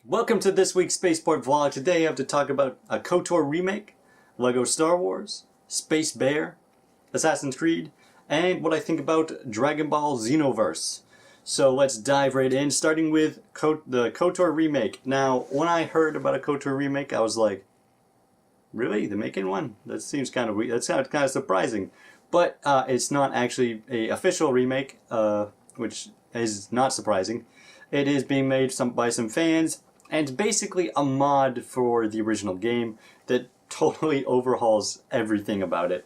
Welcome to this week's Spaceport Vlog. Today I have to talk about a KOTOR Remake, LEGO Star Wars, Space Bear, Assassin's Creed, and what I think about Dragonball Xenoverse. So let's dive right in, starting with the KOTOR Remake. Now, when I heard about a KOTOR Remake, I was like, really? They're making one? That seems kind of weird. That sounds kind of surprising. But it's not actually an official remake, which is not surprising. It is being made by some fans, and it's basically a mod for the original game that totally overhauls everything about it.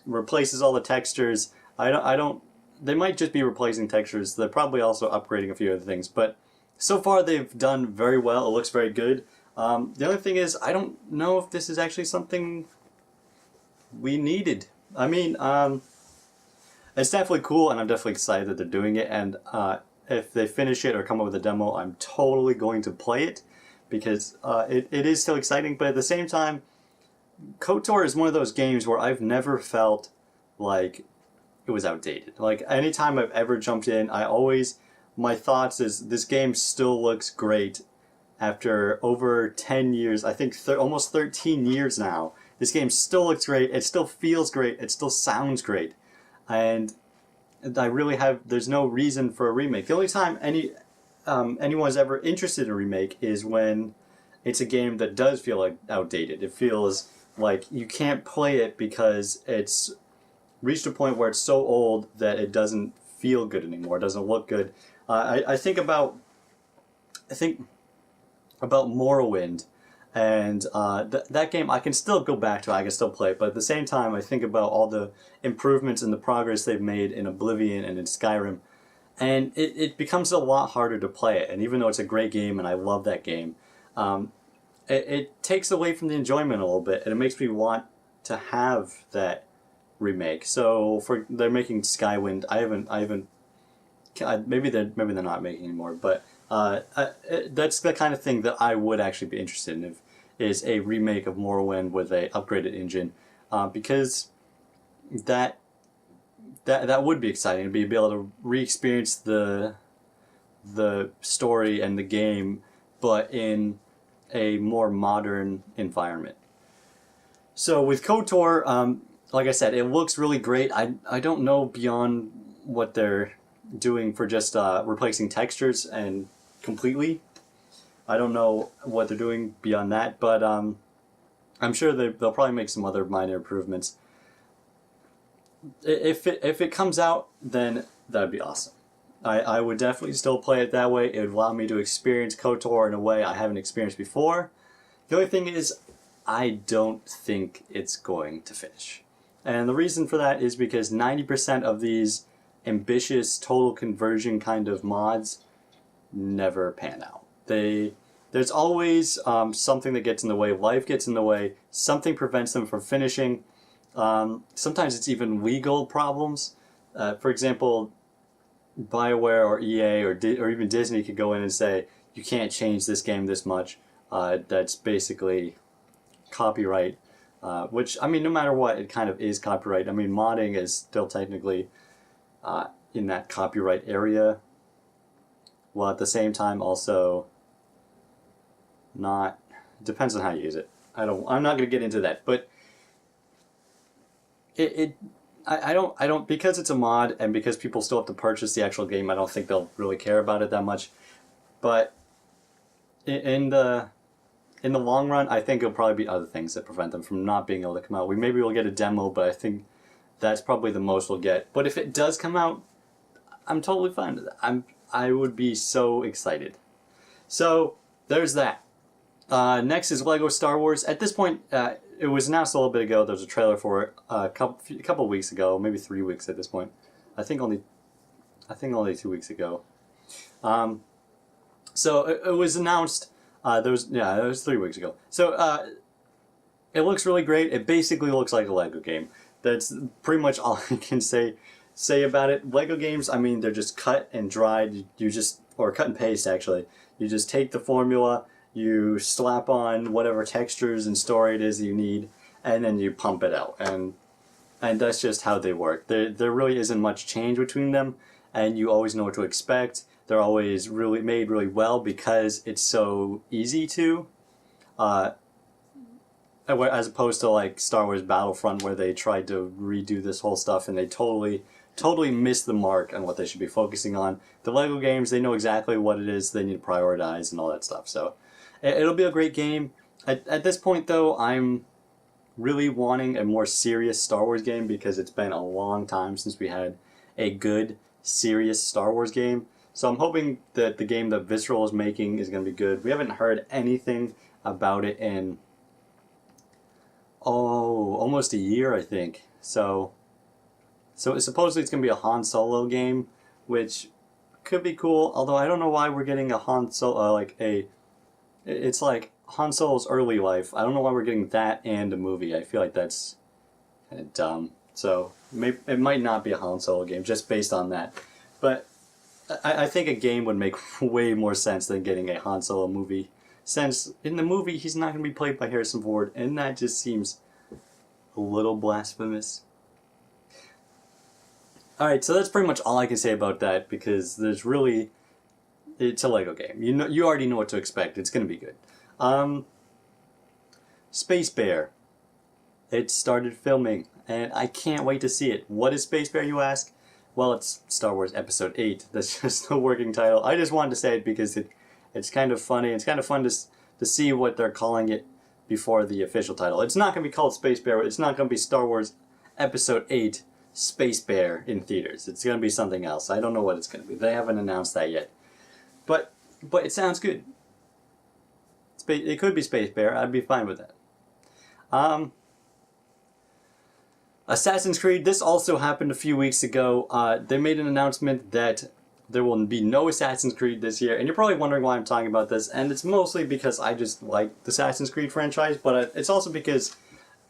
Replaces all the textures. They might just be replacing textures. They're probably also upgrading a few other things. But so far they've done very well. It looks very good. The other thing is, I don't know if this is actually something we needed. I mean, it's definitely cool, and I'm definitely excited that they're doing it. And if they finish it or come up with a demo, I'm totally going to play it because it is still exciting. But at the same time, KOTOR is one of those games where I've never felt like it was outdated. Like, anytime I've ever jumped in, my thoughts is this game still looks great after over 10 years. I think almost 13 years now. This game still looks great, it still feels great, it still sounds great. And there's no reason for a remake. The only time anyone's ever interested in a remake is when it's a game that does feel like outdated. It feels like you can't play it because it's reached a point where it's so old that it doesn't feel good anymore. It doesn't look good. I think about Morrowind, and that game I can still go back to. I can still play it, but at the same time I think about all the improvements and the progress they've made in Oblivion and in Skyrim, and it becomes a lot harder to play it. And even though it's a great game and I love that game, it takes away from the enjoyment a little bit, and it makes me want to have that remake. So they're making Skywind. Maybe they're not making anymore, but that's the kind of thing that I would actually be interested in, is a remake of Morrowind with a upgraded engine, because that would be exciting to be able to re-experience the story and the game, but in a more modern environment. So with KOTOR, like I said, it looks really great. I don't know beyond what they're doing for just replacing textures and completely. I don't know what they're doing beyond that, but I'm sure they'll probably make some other minor improvements. If it comes out, then that'd be awesome. I would definitely still play it that way. It would allow me to experience KOTOR in a way I haven't experienced before. The only thing is, I don't think it's going to finish. And the reason for that is because 90% of these ambitious total conversion kind of mods never pan out. There's always something that gets in the way. Life gets in the way. Something prevents them from finishing. Sometimes it's even legal problems. For example, BioWare or EA or even Disney could go in and say, you can't change this game this much. That's basically copyright. Which, I mean, no matter what, it kind of is copyright. I mean, modding is still technically in that copyright area, while at the same time also not. Depends on how you use it. I'm not going to get into that, but I don't because it's a mod and because people still have to purchase the actual game. I don't think they'll really care about it that much. But in the long run, I think it'll probably be other things that prevent them from not being able to come out. Maybe we'll get a demo, but I think that's probably the most we'll get. But if it does come out, I'm totally fine with that. I would be so excited. So there's that. Next is LEGO Star Wars. At this point, it was announced a little bit ago. There was a trailer for it a couple weeks ago, maybe 3 weeks at this point. I think only 2 weeks ago. So it was announced. It was 3 weeks ago. So it looks really great. It basically looks like a LEGO game. That's pretty much all I can say about it. LEGO games, I mean, they're just cut and dried. Or cut and paste, actually. You just take the formula, you slap on whatever textures and story it is you need, and then you pump it out. And that's just how they work. There really isn't much change between them, and you always know what to expect. they're always really made really well because it's so easy to, as opposed to like Star Wars Battlefront where they tried to redo this whole stuff and they totally missed the mark on what they should be focusing on. The LEGO games, they know exactly what it is they need to prioritize and all that stuff. So it'll be a great game. At this point though, I'm really wanting a more serious Star Wars game because it's been a long time since we had a good, serious Star Wars game. So I'm hoping that the game that Visceral is making is going to be good. We haven't heard anything about it in, almost a year, I think. So supposedly it's going to be a Han Solo game, which could be cool, although I don't know why we're getting a Han Solo, it's like Han Solo's early life. I don't know why we're getting that and a movie. I feel like that's kind of dumb. So it might not be a Han Solo game just based on that. But I think a game would make way more sense than getting a Han Solo movie. Since in the movie he's not going to be played by Harrison Ford, and that just seems a little blasphemous. Alright, so that's pretty much all I can say about that because there's really... It's a LEGO game. You already know what to expect. It's going to be good. Space Bear. It started filming, and I can't wait to see it. What is Space Bear, you ask? Well, it's Star Wars Episode 8. That's just the working title. I just wanted to say it because it's kind of funny. It's kind of fun to see what they're calling it before the official title. It's not going to be called Space Bear. It's not going to be Star Wars Episode 8 Space Bear in theaters. It's going to be something else. I don't know what it's going to be. They haven't announced that yet. But it sounds good. It could be Space Bear. I'd be fine with that. Assassin's Creed. This also happened a few weeks ago. They made an announcement that there will be no Assassin's Creed this year. And you're probably wondering why I'm talking about this. And it's mostly because I just like the Assassin's Creed franchise. But it's also because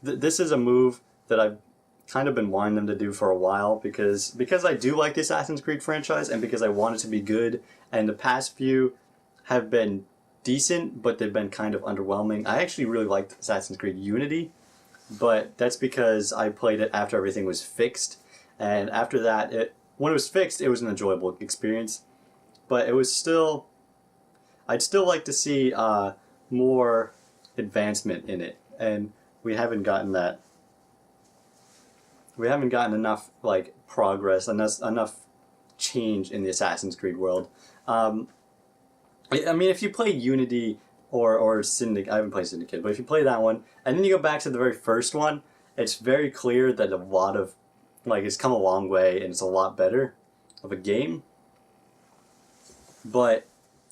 this is a move that I've kind of been wanting them to do for a while because I do like the Assassin's Creed franchise and because I want it to be good, and the past few have been decent but they've been kind of underwhelming. I actually really liked Assassin's Creed Unity, but that's because I played it after everything was fixed, and after that, when it was fixed, it was an enjoyable experience, but it was still... I'd still like to see more advancement in it, and we haven't gotten that. We haven't gotten enough progress, enough change in the Assassin's Creed world. I mean, if you play Unity or Syndicate, I haven't played Syndicate, but if you play that one, and then you go back to the very first one, it's very clear that a lot of, it's come a long way and it's a lot better of a game. But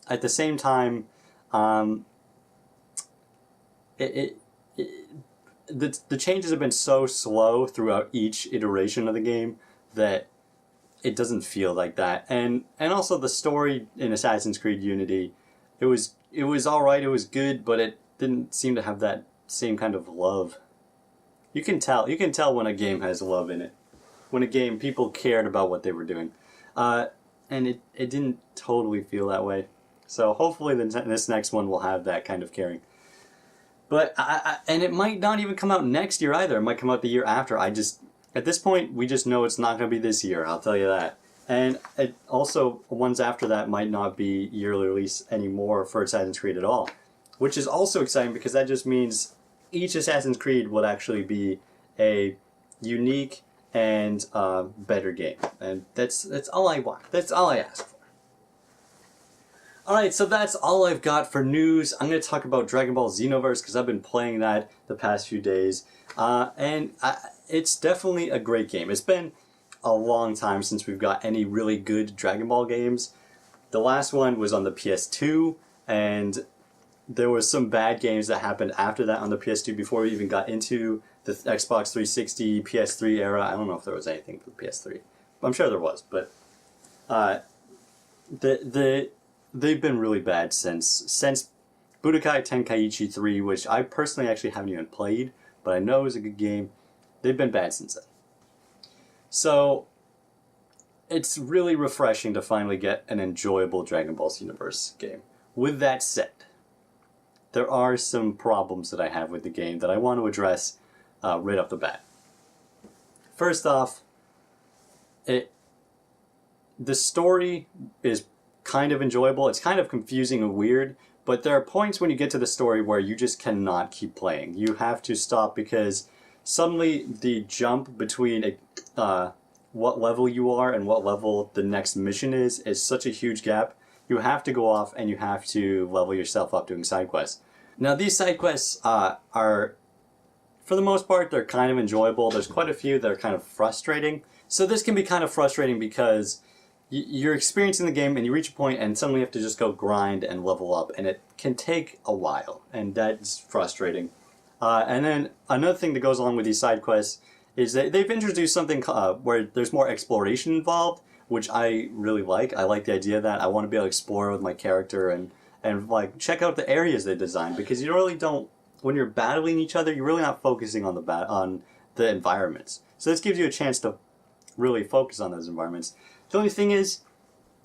at the same time, the changes have been so slow throughout each iteration of the game that it doesn't feel like that. And also the story in Assassin's Creed Unity, it was alright, it was good, but it didn't seem to have that same kind of love. You can tell when a game has love in it. When a game, people cared about what they were doing. And it didn't totally feel that way. So hopefully this next one will have that kind of caring. But and it might not even come out next year either. It might come out the year after. At this point, we just know it's not going to be this year. I'll tell you that. And also, ones after that might not be yearly release anymore for Assassin's Creed at all, which is also exciting because that just means each Assassin's Creed would actually be a unique and better game. And that's all I want. That's all I ask for. Alright, so that's all I've got for news. I'm going to talk about Dragonball Xenoverse because I've been playing that the past few days. It's definitely a great game. It's been a long time since we've got any really good Dragon Ball games. The last one was on the PS2, and there was some bad games that happened after that on the PS2 before we even got into the Xbox 360, PS3 era. I don't know if there was anything for the PS3. I'm sure there was, but they've been really bad since Budokai Tenkaichi 3, which I personally actually haven't even played, but I know it was a good game. They've been bad since then. So it's really refreshing to finally get an enjoyable Dragon Ball Xenoverse game. With that said, there are some problems that I have with the game that I want to address right off the bat. First off, the story is kind of enjoyable. It's kind of confusing and weird, but there are points when you get to the story where you just cannot keep playing. You have to stop because suddenly the jump between what level you are and what level the next mission is such a huge gap. You have to go off and you have to level yourself up doing side quests. Now these side quests are, for the most part, they're kind of enjoyable. There's quite a few that are kind of frustrating. So this can be kind of frustrating because you're experiencing the game and you reach a point and suddenly you have to just go grind and level up, and it can take a while, and that's frustrating. And then another thing that goes along with these side quests is that they've introduced something where there's more exploration involved, which I really like. I like the idea that I want to be able to explore with my character and like check out the areas they designed, because you really don't, when you're battling each other, you're really not focusing on the environments. So this gives you a chance to really focus on those environments. The only thing is,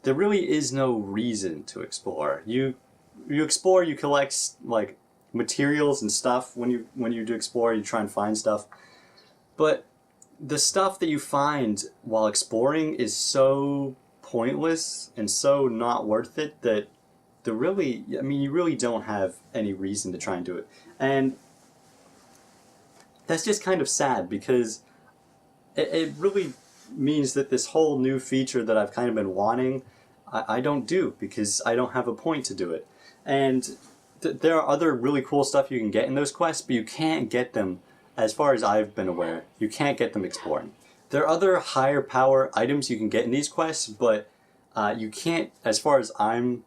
there really is no reason to explore. You explore, you collect like materials and stuff. When you do explore, you try and find stuff. But the stuff that you find while exploring is so pointless and so not worth it that you really don't have any reason to try and do it. And that's just kind of sad, because it really means that this whole new feature that I've kind of been wanting, I don't do, because I don't have a point to do it. And there are other really cool stuff you can get in those quests, but you can't get them, as far as I've been aware, you can't get them exploring. There are other higher power items you can get in these quests, but you can't, as far as I'm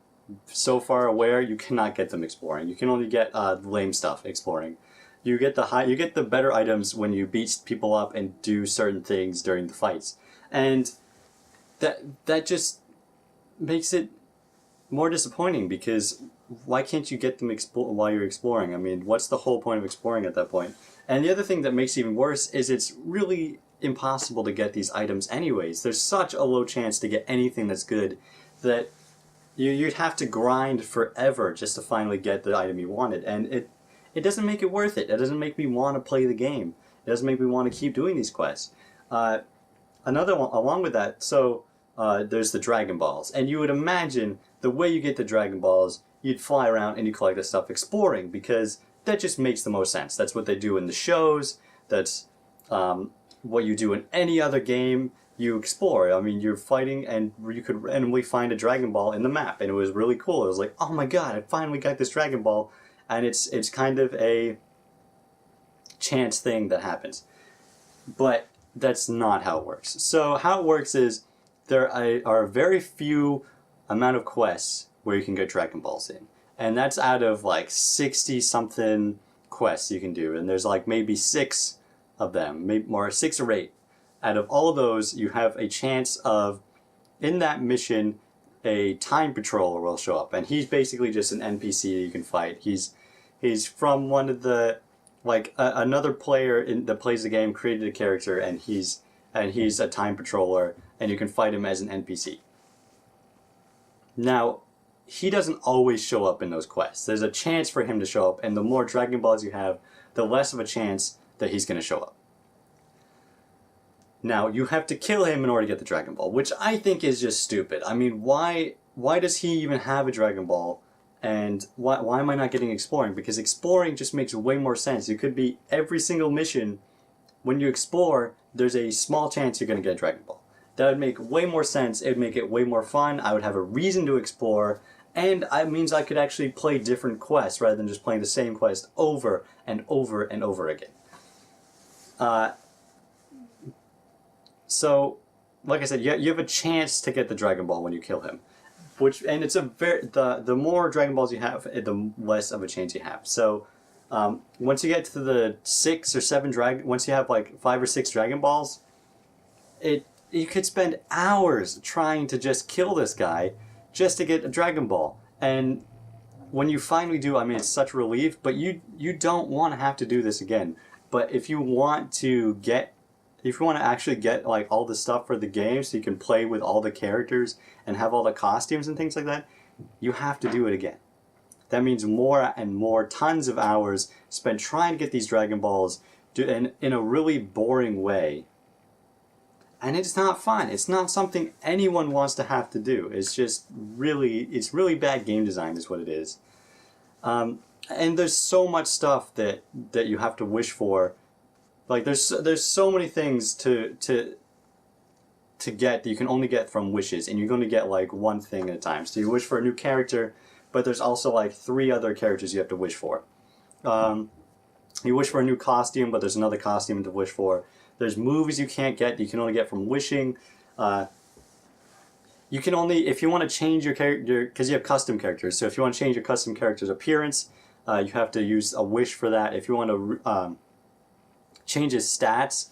so far aware, you cannot get them exploring. You can only get lame stuff exploring. You get the better items when you beat people up and do certain things during the fights, and that just makes it more disappointing, because why can't you get them while you're exploring? I mean, what's the whole point of exploring at that point? And the other thing that makes it even worse is it's really impossible to get these items anyways. There's such a low chance to get anything that's good that you'd have to grind forever just to finally get the item you wanted, and it doesn't make it worth it. It doesn't make me want to play the game. It doesn't make me want to keep doing these quests. Another one, along with that, so there's the Dragon Balls, and you would imagine the way you get the Dragon Balls, you'd fly around and you collect the stuff exploring, because that just makes the most sense. That's what they do in the shows. That's what you do in any other game. You explore. I mean, you're fighting and you could randomly find a Dragon Ball in the map, and it was really cool. It was like, oh my god, I finally got this Dragon Ball, and it's kind of a chance thing that happens. But that's not how it works. So how it works is there are very few amount of quests where you can get Dragon Balls in. And that's out of like 60-something quests you can do. And there's like maybe 6 of them, maybe more, 6 or 8. Out of all of those, you have a chance of, in that mission, a time patroller will show up. And he's basically just an NPC you can fight. He's from one of the, like, another player that plays the game created a character, and he's a time patroller, and you can fight him as an NPC. Now, he doesn't always show up in those quests. There's a chance for him to show up, and the more Dragon Balls you have, the less of a chance that he's going to show up. Now, you have to kill him in order to get the Dragon Ball, which I think is just stupid. I mean, why does he even have a Dragon Ball? And why am I not getting exploring? Because exploring just makes way more sense. It could be every single mission, when you explore, there's a small chance you're going to get a Dragon Ball. That would make way more sense. It would make it way more fun. I would have a reason to explore, and it means I could actually play different quests rather than just playing the same quest over and over and over again. So, like I said, you have a chance to get the Dragon Ball when you kill him. And it's the more Dragon Balls you have, the less of a chance you have. So, once you get to the 6 or 7 once you have like 5 or 6 Dragon Balls, you could spend hours trying to just kill this guy just to get a Dragon Ball. And when you finally do, I mean, it's such a relief, but you don't want to have to do this again. But if you want to actually get like all the stuff for the game so you can play with all the characters and have all the costumes and things like that, you have to do it again. That means more and more, tons of hours spent trying to get these Dragon Balls in a really boring way. and it's not fun. It's not something anyone wants to have to do. It's just it's really bad game design is what it is. And there's so much stuff that you have to wish for. Like there's so many things to get that you can only get from wishes, and you're going to get like one thing at a time. So you wish for a new character, but there's also like 3 other characters you have to wish for. You wish for a new costume, but there's another costume to wish for. There's moves you can't get that you can only get from wishing. You can only, if you want to change your character, because you have custom characters, so if you want to change your custom character's appearance, you have to use a wish for that. If you want to change his stats,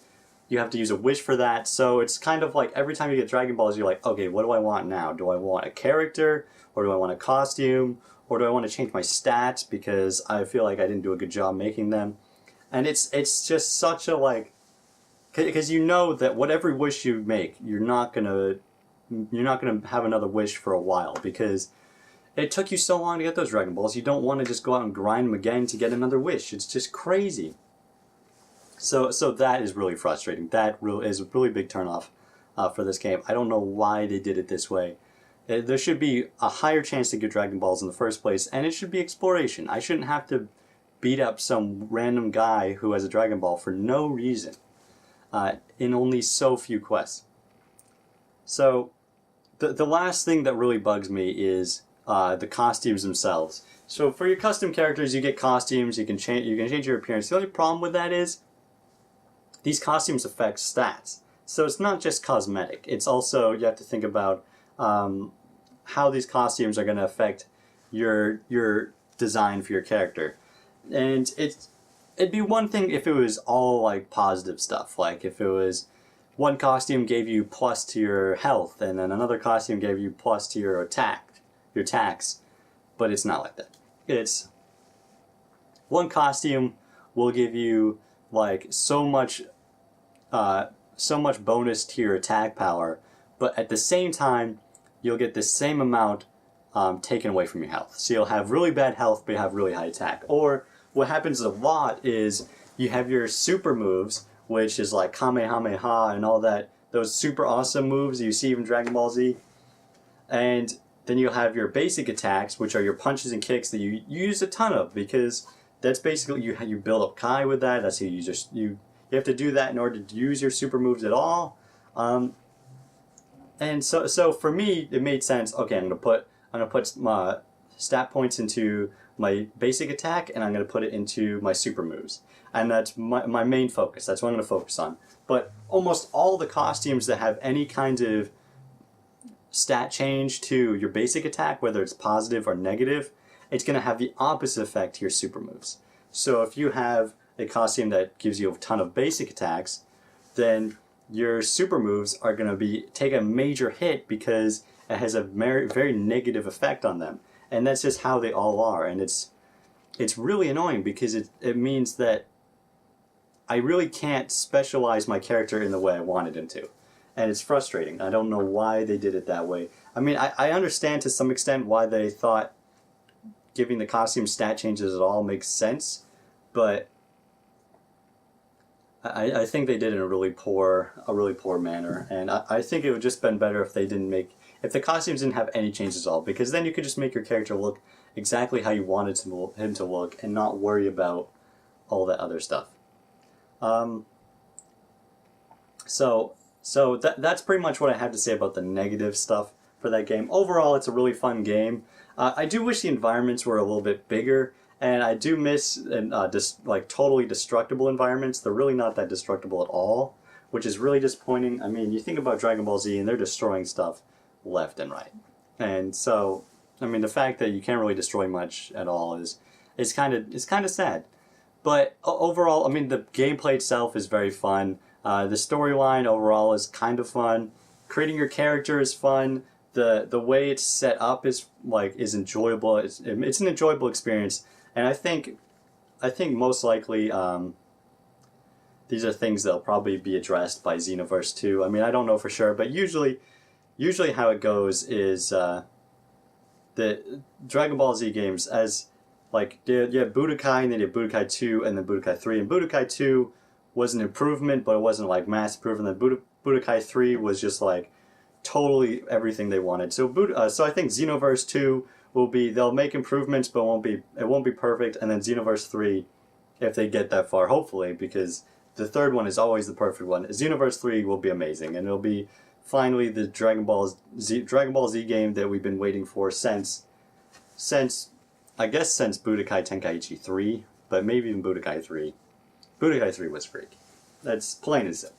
you have to use a wish for that. So it's kind of like every time you get Dragon Balls, you're like, okay, what do I want now? Do I want a character, or do I want a costume, or do I want to change my stats because I feel like I didn't do a good job making them? And it's just such a like, because you know that whatever wish you make, you're not gonna have another wish for a while, because it took you so long to get those Dragon Balls. You don't want to just go out and grind them again to get another wish. It's just crazy. So that is really frustrating. That is a really big turnoff for this game. I don't know why they did it this way. There should be a higher chance to get Dragon Balls in the first place, and it should be exploration. I shouldn't have to beat up some random guy who has a Dragon Ball for no reason in only so few quests. So the last thing that really bugs me is the costumes themselves. So for your custom characters, you get costumes. You can change your appearance. The only problem with that is these costumes affect stats. So it's not just cosmetic. It's also, you have to think about how these costumes are going to affect your design for your character. And it'd be one thing if it was all like positive stuff. Like if it was one costume gave you plus to your health, and then another costume gave you plus to your attacks. But it's not like that. It's one costume will give you like so much bonus to your attack power, but at the same time you'll get the same amount taken away from your health. So you'll have really bad health, but you have really high attack. Or what happens a lot is you have your super moves, which is like Kamehameha and all that, those super awesome moves you see in Dragon Ball Z, and then you'll have your basic attacks, which are your punches and kicks that you use a ton of, because that's basically you build up Kai with that. That's how you have to do that in order to use your super moves at all. And so for me, it made sense. Okay, I'm gonna put my stat points into my basic attack, and I'm gonna put it into my super moves, and that's my main focus. That's what I'm gonna focus on. But almost all the costumes that have any kind of stat change to your basic attack, whether it's positive or negative, it's going to have the opposite effect to your super moves. So if you have a costume that gives you a ton of basic attacks, then your super moves are going to take a major hit because it has a very negative effect on them. And that's just how they all are. And it's really annoying because it means that I really can't specialize my character in the way I wanted him to. And it's frustrating. I don't know why they did it that way. I mean, I understand to some extent why they thought giving the costume stat changes at all makes sense, but I think they did it in a really poor manner. And I think it would just been better if if the costumes didn't have any changes at all, because then you could just make your character look exactly how you wanted him to look and not worry about all that other stuff. So that's pretty much what I have to say about the negative stuff for that game. Overall, it's a really fun game. I do wish the environments were a little bit bigger, and I do miss like totally destructible environments. They're really not that destructible at all, which is really disappointing. I mean, you think about Dragon Ball Z, and they're destroying stuff left and right. And so, I mean, the fact that you can't really destroy much at all is kind of sad. But overall, I mean, the gameplay itself is very fun. The storyline overall is kind of fun. Creating your character is fun. The way it's set up is enjoyable. It's an enjoyable experience, and I think most likely these are things that'll probably be addressed by Xenoverse 2. I mean, I don't know for sure, but usually how it goes is the Dragon Ball Z games, as like you have Budokai, and then you have Budokai 2, and then Budokai 3, and Budokai 2 was an improvement, but it wasn't like mass improvement. Then Budokai 3 was just like totally everything they wanted. So so I think Xenoverse 2 will be, they'll make improvements, but it won't be perfect. And then Xenoverse 3, if they get that far, hopefully, because the third one is always the perfect one. Xenoverse 3 will be amazing, and it'll be finally the Dragon Ball Z game that we've been waiting for since I guess since Budokai Tenkaichi 3, but maybe even Budokai 3. Budokai 3 was freak. That's plain and simple.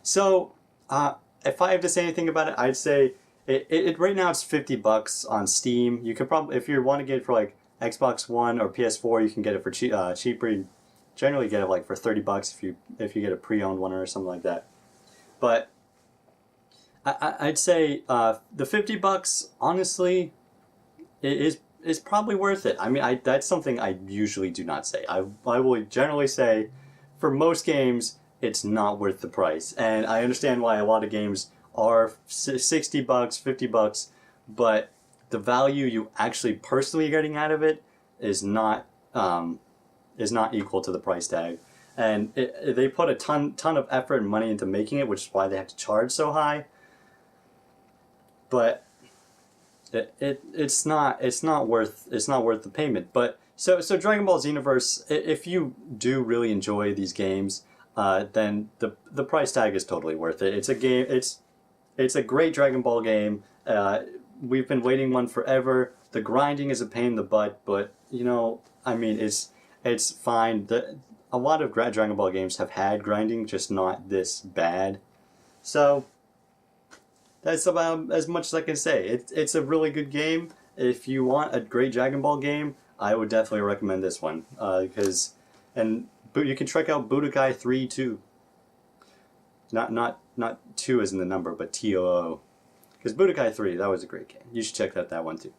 So, if I have to say anything about it, I'd say it right now it's $50 on Steam. You could probably, if you want to get it for like Xbox One or PS4, you can get it for cheaper. You generally get it like for $30 if you get a pre-owned one or something like that. But I'd say the $50 honestly is probably worth it. I mean, that's something I usually do not say. I will generally say for most games it's not worth the price, and I understand why a lot of games are $60, $50, but the value you actually personally getting out of it is not equal to the price tag. And they put a ton of effort and money into making it, which is why they have to charge so high. But it's not worth the payment. But so Dragon Ball Xenoverse, if you do really enjoy these games, then the price tag is totally worth it. It's a game. It's a great Dragon Ball game. We've been waiting one forever. The grinding is a pain in the butt, but you know, I mean, it's fine. A lot of Dragon Ball games have had grinding, just not this bad. So that's about as much as I can say. It's a really good game. If you want a great Dragon Ball game, I would definitely recommend this one, but you can check out Budokai 3 too. Not 2 as in the number, but TOO. Because Budokai 3, that was a great game. You should check out that one too.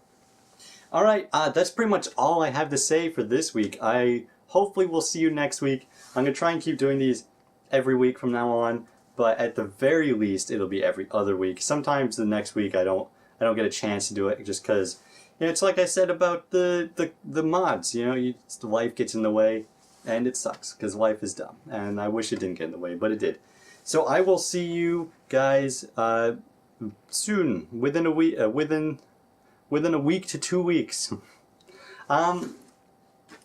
Alright, that's pretty much all I have to say for this week. I hopefully will see you next week. I'm going to try and keep doing these every week from now on, but at the very least it'll be every other week. Sometimes the next week I don't get a chance to do it just because, you know, it's like I said about the mods, you know, life gets in the way and it sucks because life is dumb and I wish it didn't get in the way, but it did. So I will see you guys soon, within a week, within a week to 2 weeks.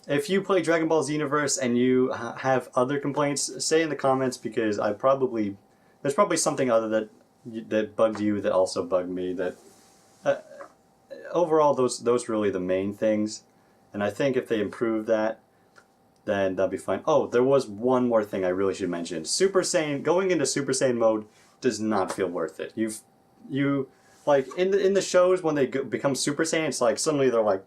If you play Dragon Ball Xenoverse and you have other complaints, say in the comments, because there's probably something other that bugged you that also bugged me. That overall, those are really the main things, and I think if they improve that, then that'll be fine. Oh, there was one more thing I really should mention. Super Saiyan, going into Super Saiyan mode does not feel worth it. You like in the shows when they become Super Saiyan, it's like suddenly they're like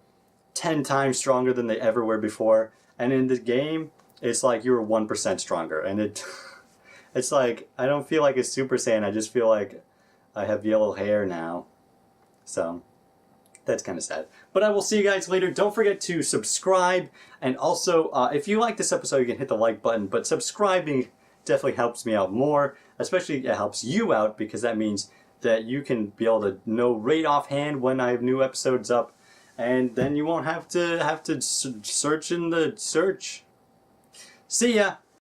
10 times stronger than they ever were before, and in the game it's like you were 1% stronger, and it's like I don't feel like it's Super Saiyan. I just feel like I have yellow hair now, so that's kind of sad. But I will see you guys later. Don't forget to subscribe, and also if you like this episode, you can hit the like button, but subscribing definitely helps me out more, especially it helps you out, because that means that you can be able to know right offhand when I have new episodes up, and then you won't have to search in the search. See ya!